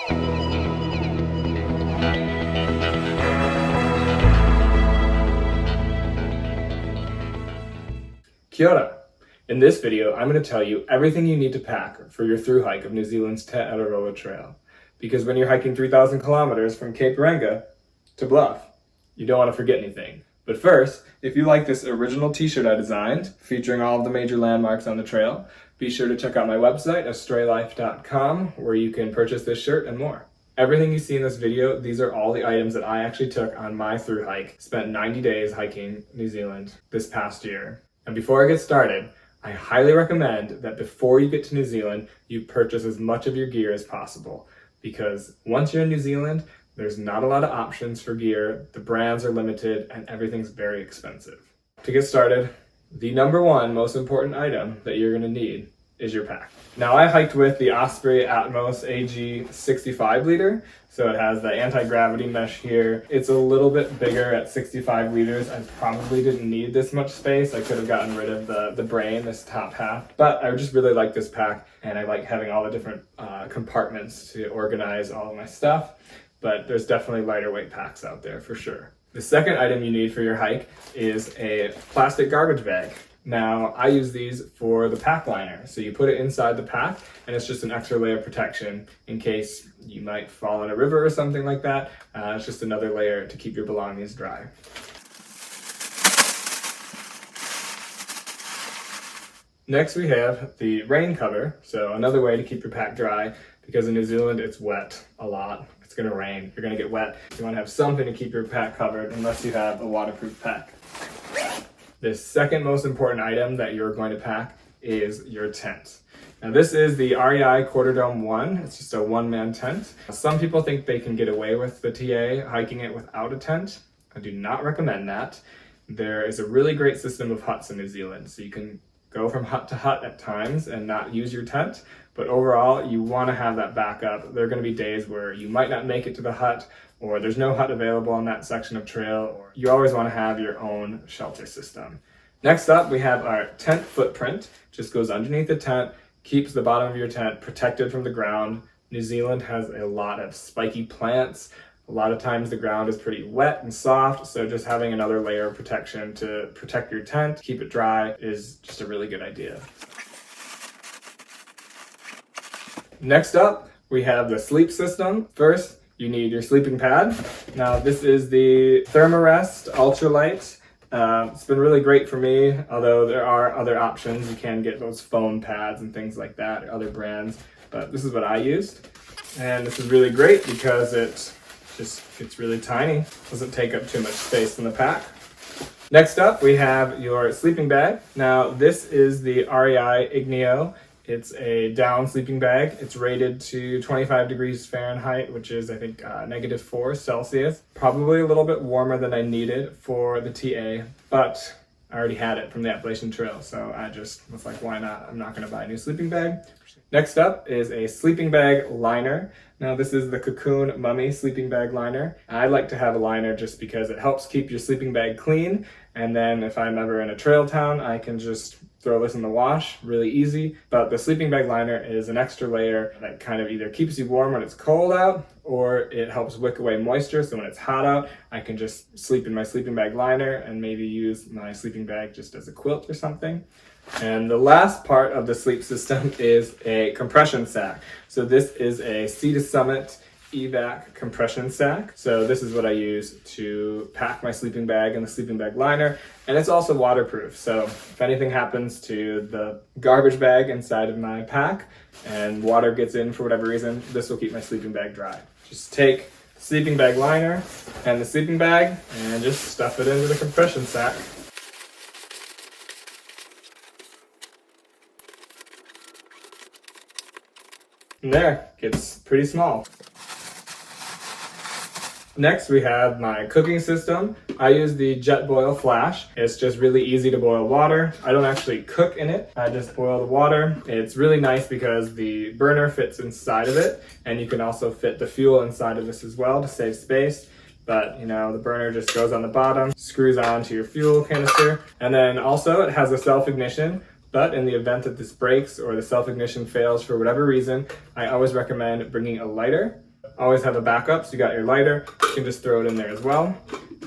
Kia ora. In this video, I'm going to tell you everything you need to pack for your through hike of New Zealand's Te Araroa Trail. Because when you're hiking 3,000 kilometers from Cape Reinga to Bluff, you don't want to forget anything. But first, if you like this original t-shirt I designed, featuring all of the major landmarks on the trail, be sure to check out my website, astraylife.com, where you can purchase this shirt and more. Everything you see in this video, these are all the items that I actually took on my through hike. Spent 90 days hiking New Zealand this past year. And before I get started, I highly recommend that before you get to New Zealand, you purchase as much of your gear as possible. Because once you're in New Zealand, there's not a lot of options for gear, the brands are limited, and everything's very expensive. To get started, the number one most important item that you're going to need is your pack. Now I hiked with the Osprey Atmos AG 65 liter, so it has the anti-gravity mesh here. It's a little bit bigger at 65 liters. I probably didn't need this much space. I could have gotten rid of the brain, this top half, but I just really like this pack, and I like having all the different compartments to organize all of my stuff, but there's definitely lighter weight packs out there for sure. The second item you need for your hike is a plastic garbage bag. Now, I use these for the pack liner. So you put it inside the pack, and it's just an extra layer of protection in case you might fall in a river or something like that. It's just another layer to keep your belongings dry. Next, we have the rain cover. So another way to keep your pack dry, because in New Zealand, it's wet a lot. It's gonna rain, you're gonna get wet. You wanna have something to keep your pack covered unless you have a waterproof pack. The second most important item that you're going to pack is your tent. Now this is the REI Quarter Dome 1. It's just a one-man tent. Some people think they can get away with the TA hiking it without a tent. I do not recommend that. There is a really great system of huts in New Zealand, so you can go from hut to hut at times and not use your tent, but overall you want to have that backup. There are going to be days where you might not make it to the hut, or there's no hut available on that section of trail, or you always want to have your own shelter system. Next up, we have our tent footprint. Just goes underneath the tent, keeps the bottom of your tent protected from the ground. New Zealand has a lot of spiky plants. A lot of times the ground is pretty wet and soft, so just having another layer of protection to protect your tent, keep it dry, is just a really good idea. Next up, we have the sleep system. First, you need your sleeping pad. Now this is the Thermarest Ultralight. It's been really great for me, although there are other options. You can get those foam pads and things like that, or other brands, but this is what I used. And this is really great because it just gets really tiny, doesn't take up too much space in the pack. Next up, we have your sleeping bag. Now this is the REI Igneo. It's a down sleeping bag. It's rated to 25 degrees Fahrenheit, which is, I think, -4 Celsius. Probably a little bit warmer than I needed for the TA, but I already had it from the Appalachian Trail, so I just was like, why not? I'm not gonna buy a new sleeping bag. Next up is a sleeping bag liner. Now this is the Cocoon Mummy sleeping bag liner. I like to have a liner just because it helps keep your sleeping bag clean, and then if I'm ever in a trail town, I can just throw this in the wash, really easy. But the sleeping bag liner is an extra layer that kind of either keeps you warm when it's cold out, or it helps wick away moisture, so when it's hot out, I can just sleep in my sleeping bag liner and maybe use my sleeping bag just as a quilt or something. And the last part of the sleep system is a compression sack. So this is a Sea to Summit evac compression sack. So this is what I use to pack my sleeping bag and the sleeping bag liner, and it's also waterproof. So if anything happens to the garbage bag inside of my pack and water gets in for whatever reason, this will keep my sleeping bag dry. Just take the sleeping bag liner and the sleeping bag and just stuff it into the compression sack. And there, it's pretty small. Next, we have my cooking system. I use the Jetboil Flash. It's just really easy to boil water. I don't actually cook in it. I just boil the water. It's really nice because the burner fits inside of it, and you can also fit the fuel inside of this as well to save space. But, you know, the burner just goes on the bottom, screws on to your fuel canister, and then also it has a self-ignition. But in the event that this breaks or the self-ignition fails for whatever reason, I always recommend bringing a lighter. always have a backup. So you got your lighter, you can just throw it in there as well.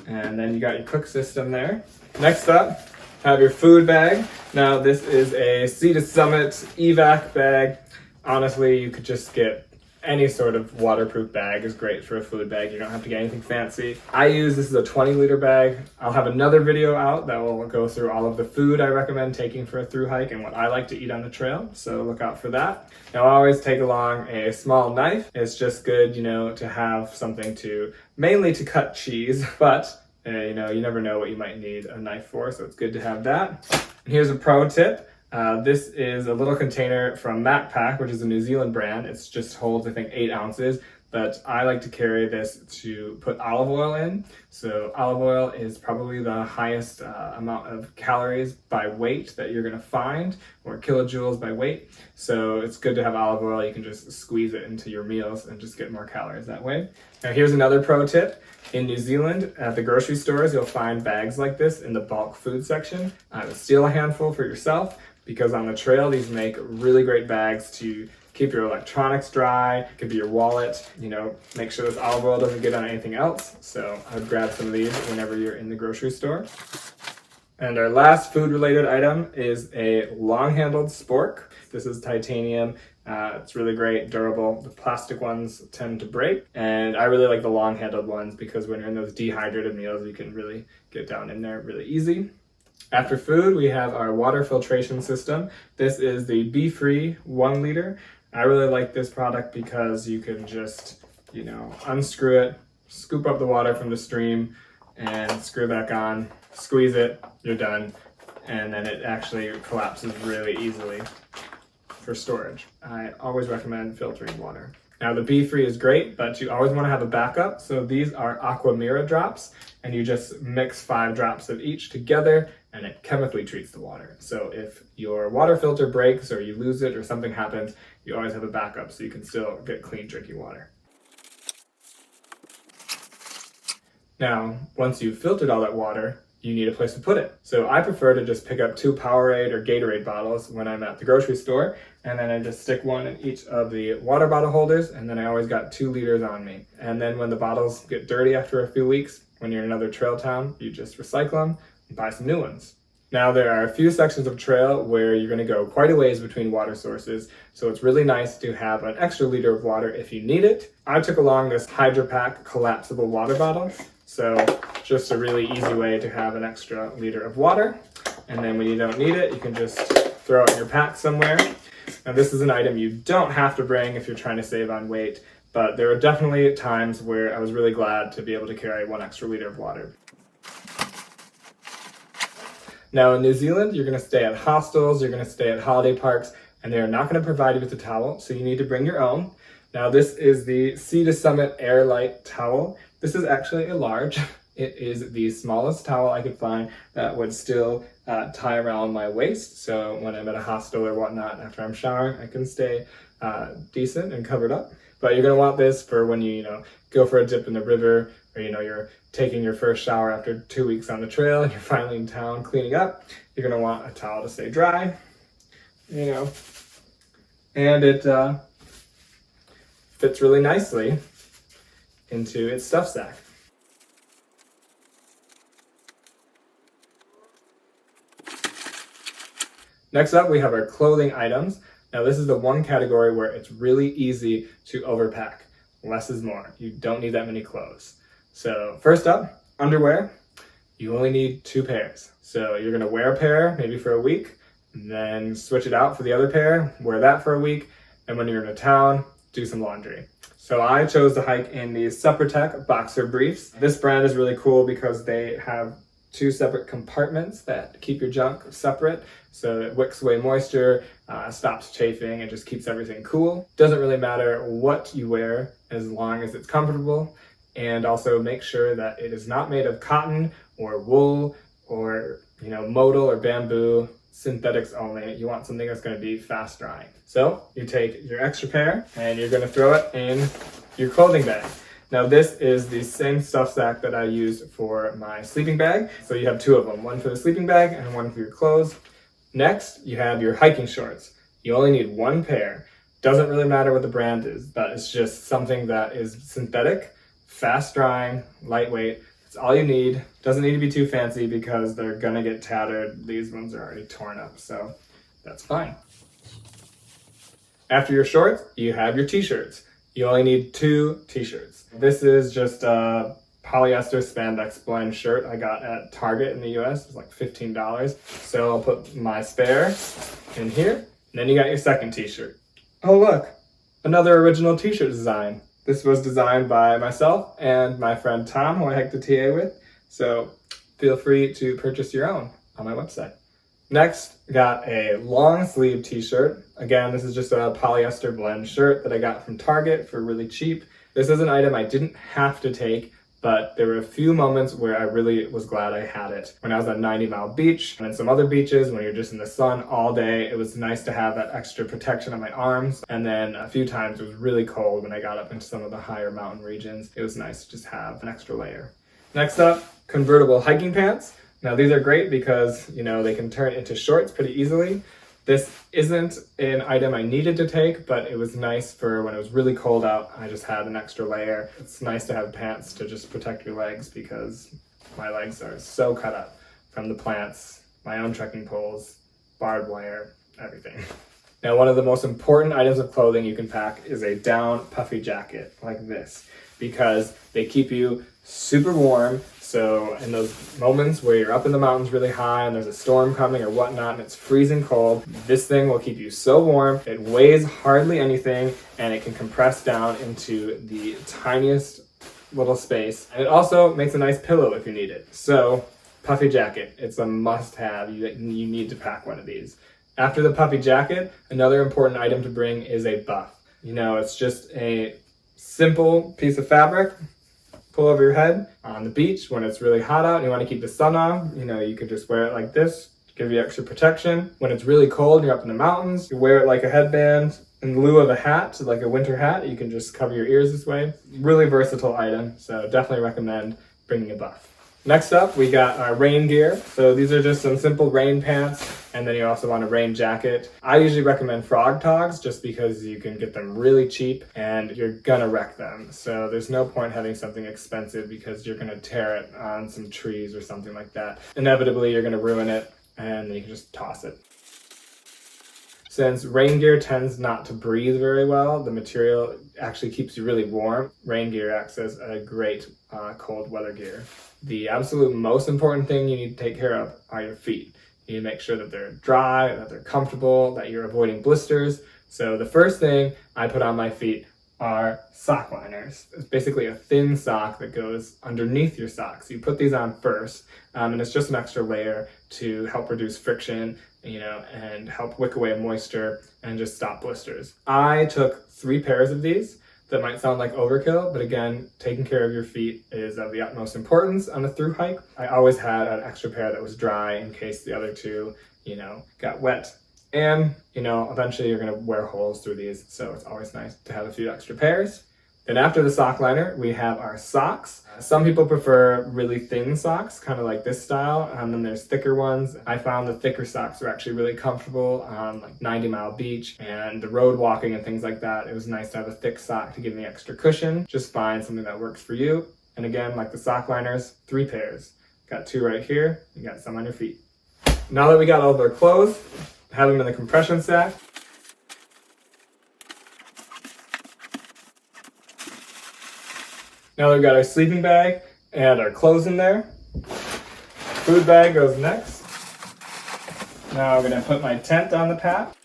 And then you got your cook system there. Next up, have your food bag. Now this is a Sea to Summit evac bag. Honestly, you could just get any sort of waterproof bag is great for a food bag. You don't have to get anything fancy. This is a 20-liter bag. I'll have another video out that will go through all of the food I recommend taking for a thru hike and what I like to eat on the trail. So look out for that. Now I always take along a small knife. It's just good, to have something mainly to cut cheese, but you never know what you might need a knife for, so it's good to have that. And here's a pro tip. This is a little container from Macpac, which is a New Zealand brand. It just holds, I think, 8 ounces, but I like to carry this to put olive oil in. So olive oil is probably the highest amount of calories by weight that you're gonna find, or kilojoules by weight. So it's good to have olive oil. You can just squeeze it into your meals and just get more calories that way. Now here's another pro tip. In New Zealand, at the grocery stores, you'll find bags like this in the bulk food section. Steal a handful for yourself, because on the trail, these make really great bags to keep your electronics dry. It could be your wallet, make sure this olive oil doesn't get on anything else. So I would grab some of these whenever you're in the grocery store. And our last food-related item is a long-handled spork. This is titanium. It's really great, durable. The plastic ones tend to break, and I really like the long-handled ones because when you're in those dehydrated meals, you can really get down in there really easy. After food, we have our water filtration system. This is the Be Free 1 liter. I really like this product because you can just, unscrew it, scoop up the water from the stream, and screw back on, squeeze it, you're done. And then it actually collapses really easily for storage. I always recommend filtering water. Now the Be Free is great, but you always want to have a backup. So these are Aquamira drops, and you just mix 5 drops of each together, and it chemically treats the water. So if your water filter breaks or you lose it or something happens, you always have a backup so you can still get clean drinking water. Now, once you've filtered all that water, you need a place to put it. So I prefer to just pick up 2 Powerade or Gatorade bottles when I'm at the grocery store, and then I just stick one in each of the water bottle holders, and then I always got 2 liters on me. And then when the bottles get dirty after a few weeks, when you're in another trail town, you just recycle them and buy some new ones. Now there are a few sections of trail where you're going to go quite a ways between water sources, so it's really nice to have an extra liter of water if you need it. I took along this Hydro Pack collapsible water bottle, so just a really easy way to have an extra liter of water. And then when you don't need it, you can just throw it in your pack somewhere. Now this is an item you don't have to bring if you're trying to save on weight, but there are definitely times where I was really glad to be able to carry 1 extra liter of water. Now in New Zealand, you're going to stay at hostels, you're going to stay at holiday parks, and they're not going to provide you with a towel, so you need to bring your own. Now this is the Sea to Summit Air Light Towel. This is actually a large. It is the smallest towel I could find that would still tie around my waist. So when I'm at a hostel or whatnot, after I'm showering, I can stay decent and covered up. But you're gonna want this for when you go for a dip in the river, or you're taking your first shower after 2 weeks on the trail and you're finally in town cleaning up. You're gonna want a towel to stay dry, and it fits really nicely into its stuff sack. Next up, we have our clothing items. Now this is the one category where it's really easy to overpack. Less is more. You don't need that many clothes. So first up, underwear. You only need 2 pairs. So you're gonna wear a pair, maybe for a week, and then switch it out for the other pair, wear that for a week, and when you're in a town, do some laundry. So I chose to hike in these Supertech boxer briefs. This brand is really cool because they have 2 separate compartments that keep your junk separate, so it wicks away moisture, stops chafing, and just keeps everything cool. Doesn't really matter what you wear as long as it's comfortable, and also make sure that it is not made of cotton or wool or modal or bamboo, synthetics only. You want something that's going to be fast drying. So you take your extra pair and you're going to throw it in your clothing bag. Now this is the same stuff sack that I use for my sleeping bag. So you have 2 of them, one for the sleeping bag and one for your clothes. Next, you have your hiking shorts. You only need 1 pair. Doesn't really matter what the brand is, but it's just something that is synthetic, fast drying, lightweight. It's all you need. Doesn't need to be too fancy because they're gonna get tattered. These ones are already torn up, so that's fine. After your shorts, you have your t-shirts. You only need 2 t-shirts. This is just a polyester spandex blend shirt I got at Target in the US. It was like $15. So I'll put my spare in here. And then you got your second t-shirt. Oh look, another original t-shirt design. This was designed by myself and my friend Tom, who I hiked the TA with. So feel free to purchase your own on my website. Next, got a long sleeve t-shirt. Again, this is just a polyester blend shirt that I got from Target for really cheap. This is an item I didn't have to take, but there were a few moments where I really was glad I had it. When I was on 90 Mile Beach and some other beaches, when you're just in the sun all day, it was nice to have that extra protection on my arms. And then a few times it was really cold when I got up into some of the higher mountain regions. It was nice to just have an extra layer. Next up, convertible hiking pants. Now these are great because, they can turn into shorts pretty easily. This isn't an item I needed to take, but it was nice for when it was really cold out. I just had an extra layer. It's nice to have pants to just protect your legs because my legs are so cut up from the plants, my own trekking poles, barbed wire, everything. Now, one of the most important items of clothing you can pack is a down puffy jacket like this because they keep you super warm. So in those moments where you're up in the mountains really high and there's a storm coming or whatnot and it's freezing cold, this thing will keep you so warm. It weighs hardly anything and it can compress down into the tiniest little space. And it also makes a nice pillow if you need it. So puffy jacket, it's a must-have. You need to pack one of these. After the puffy jacket, another important item to bring is a buff. It's just a simple piece of fabric. Pull over your head on the beach when it's really hot out and you want to keep the sun off. You could just wear it like this to give you extra protection. When it's really cold and you're up in the mountains, you wear it like a headband in lieu of a hat, like a winter hat. You can just cover your ears this way. Really versatile item, so definitely recommend bringing a buff. Next up, we got our rain gear. So these are just some simple rain pants, and then you also want a rain jacket. I usually recommend Frog Togs just because you can get them really cheap and you're gonna wreck them. So there's no point having something expensive because you're gonna tear it on some trees or something like that. Inevitably, you're gonna ruin it and then you can just toss it. Since rain gear tends not to breathe very well, the material actually keeps you really warm. Rain gear acts as a great cold weather gear. The absolute most important thing you need to take care of are your feet. You need to make sure that they're dry, that they're comfortable, that you're avoiding blisters. So the first thing I put on my feet are sock liners. It's basically a thin sock that goes underneath your socks. You put these on first, and it's just an extra layer to help reduce friction, and help wick away moisture and just stop blisters. I took 3 pairs of these. That might sound like overkill, but again, taking care of your feet is of the utmost importance on a thru hike. I always had an extra pair that was dry in case the other 2, got wet. And, eventually you're gonna wear holes through these, so it's always nice to have a few extra pairs. Then after the sock liner, we have our socks. Some people prefer really thin socks, kind of like this style, and then there's thicker ones. I found the thicker socks are actually really comfortable on like 90 Mile Beach and the road walking and things like that. It was nice to have a thick sock to give me extra cushion. Just find something that works for you. And again, like the sock liners, 3 pairs. Got 2 right here, you got some on your feet. Now that we got all of our clothes, have them in the compression sack. Now we've got our sleeping bag and our clothes in there. Food bag goes next. Now I'm gonna put my tent on the pack.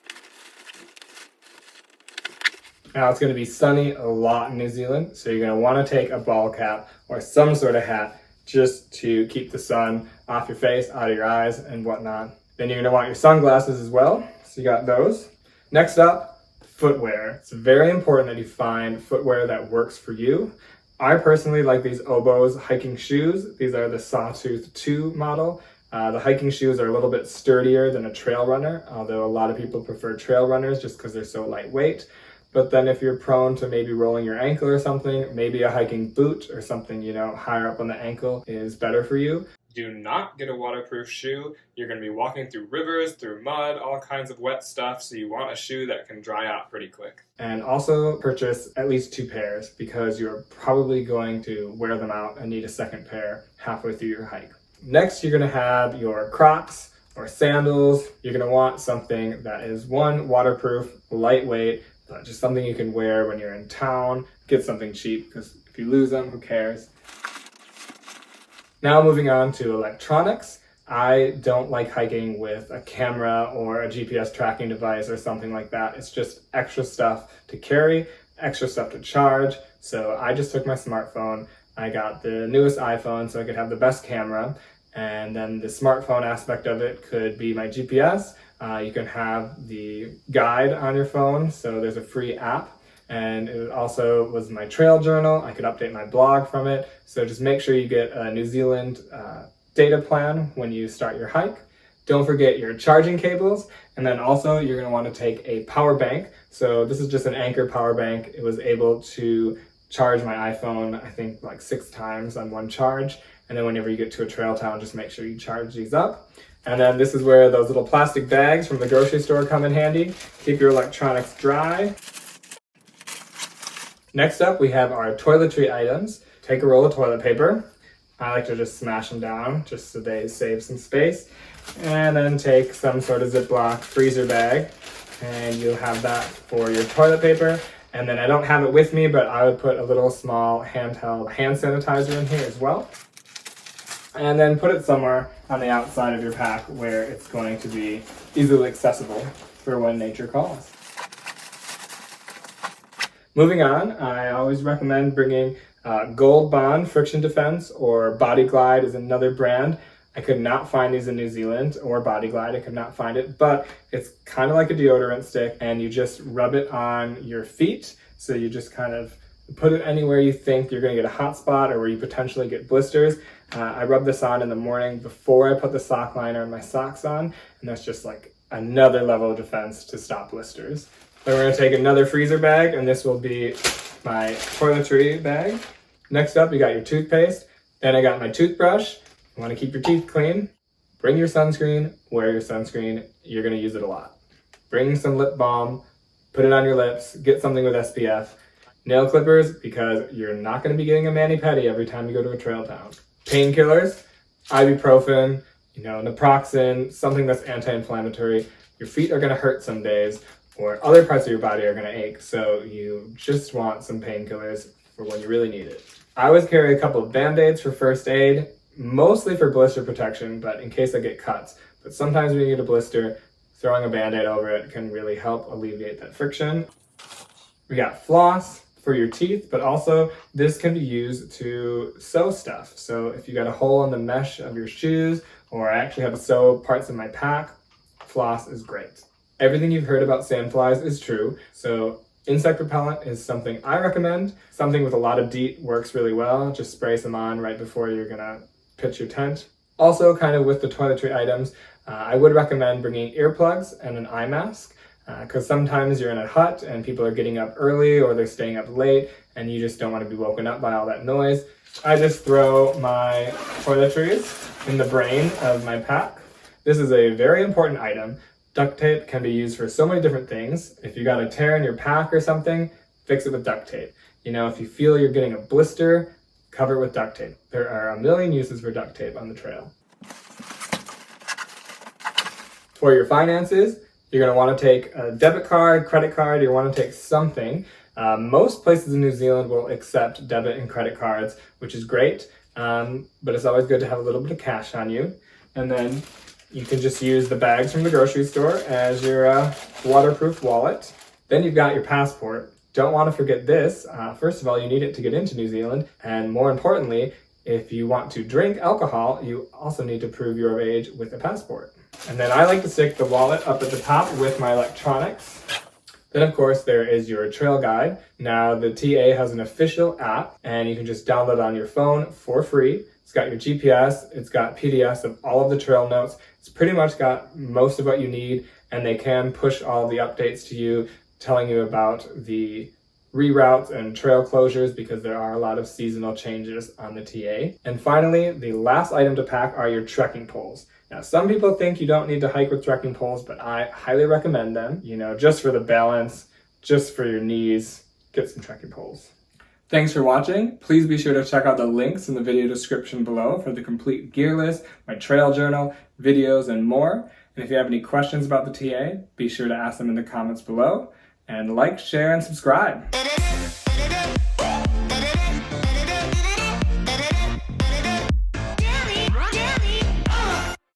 Now it's gonna be sunny a lot in New Zealand, so you're gonna wanna take a ball cap or some sort of hat just to keep the sun off your face, out of your eyes and whatnot. Then you're gonna want your sunglasses as well, so you got those. Next up, footwear. It's very important that you find footwear that works for you. I personally like these Oboz hiking shoes. These are the Sawtooth 2 model. The hiking shoes are a little bit sturdier than a trail runner, although a lot of people prefer trail runners just because they're so lightweight. But then if you're prone to maybe rolling your ankle or something, maybe a hiking boot or something, higher up on the ankle is better for you. Do not get a waterproof shoe. You're going to be walking through rivers, through mud, all kinds of wet stuff, so you want a shoe that can dry out pretty quick. And also purchase at least 2 pairs because you're probably going to wear them out and need a second pair halfway through your hike. Next, you're going to have your Crocs or sandals. You're going to want something that is one, waterproof, lightweight, just something you can wear when you're in town. Get something cheap because if you lose them, who cares? Now moving on to electronics. I don't like hiking with a camera or a GPS tracking device or something like that. It's just extra stuff to carry, extra stuff to charge. So I just took my smartphone. I got the newest iPhone so I could have the best camera. And then the smartphone aspect of it could be my GPS. You can have the guide on your phone. So there's a free app. And it also was my trail journal. I could update my blog from it. So just make sure you get a New Zealand data plan when you start your hike. Don't forget your charging cables. And then also you're going to want to take a power bank. So this is just an Anchor power bank. It was able to charge my iPhone, I think like 6 times on one charge. And then whenever you get to a trail town, just make sure you charge these up. And then this is where those little plastic bags from the grocery store come in handy. Keep your electronics dry. Next up, we have our toiletry items. Take a roll of toilet paper. I like to just smash them down just so they save some space. And then take some sort of Ziploc freezer bag, and you'll have that for your toilet paper. And then I don't have it with me, but I would put a little small handheld hand sanitizer in here as well. And then put it somewhere on the outside of your pack where it's going to be easily accessible for when nature calls. Moving on, I always recommend bringing Gold Bond Friction Defense, or Body Glide is another brand. I could not find these in New Zealand, or Body Glide, I could not find it, but it's kind of like a deodorant stick, and you just rub it on your feet. So you just kind of put it anywhere you think you're going to get a hot spot or where you potentially get blisters. I rub this on in the morning before I put the sock liner and my socks on, and that's just like another level of defense to stop blisters. Then we're going to take another freezer bag, and this will be my toiletry bag. Next up, you got your toothpaste. Then I got my toothbrush. You want to keep your teeth clean. Bring your sunscreen. Wear your sunscreen. You're going to use it a lot. Bring some lip balm. Put it on your lips. Get something with SPF. Nail clippers, because you're not going to be getting a mani-pedi every time you go to a trail town. Painkillers, ibuprofen, naproxen, something that's anti-inflammatory. Your feet are going to hurt some days, or other parts of your body are going to ache, so you just want some painkillers for when you really need it. I always carry a couple of Band-Aids for first aid, mostly for blister protection, but in case I get cuts. But sometimes when you get a blister, throwing a Band-Aid over it can really help alleviate that friction. We got floss for your teeth, but also this can be used to sew stuff. So if you got a hole in the mesh of your shoes, or I actually have to sew parts of my pack, floss is great. Everything you've heard about sandflies is true, so insect repellent is something I recommend. Something with a lot of DEET works really well. Just spray some on right before you're gonna pitch your tent. Also, kind of with the toiletry items, I would recommend bringing earplugs and an eye mask, because sometimes you're in a hut and people are getting up early or they're staying up late and you just don't want to be woken up by all that noise. I just throw my toiletries in the brain of my pack. This is a very important item. Duct tape can be used for so many different things. If you got a tear in your pack or something, fix it with duct tape. If you feel you're getting a blister, cover it with duct tape. There are a million uses for duct tape on the trail. For your finances, you're going to want to take a debit card, credit card, you want to take something. Most places in New Zealand will accept debit and credit cards, which is great, but it's always good to have a little bit of cash on you. And then you can just use the bags from the grocery store as your waterproof wallet. Then you've got your passport. Don't want to forget this. First of all, you need it to get into New Zealand. And more importantly, if you want to drink alcohol, you also need to prove you're of age with a passport. And then I like to stick the wallet up at the top with my electronics. Then of course there is your trail guide. Now the TA has an official app and you can just download it on your phone for free. It's got your GPS, it's got PDFs of all of the trail notes. It's pretty much got most of what you need, and they can push all the updates to you, telling you about the reroutes and trail closures because there are a lot of seasonal changes on the TA. And finally, the last item to pack are your trekking poles. Now, some people think you don't need to hike with trekking poles, but I highly recommend them, just for the balance, just for your knees, get some trekking poles. Thanks for watching. Please be sure to check out the links in the video description below for the complete gear list, my trail journal, videos, and more. And if you have any questions about the TA, be sure to ask them in the comments below. And like, share, and subscribe.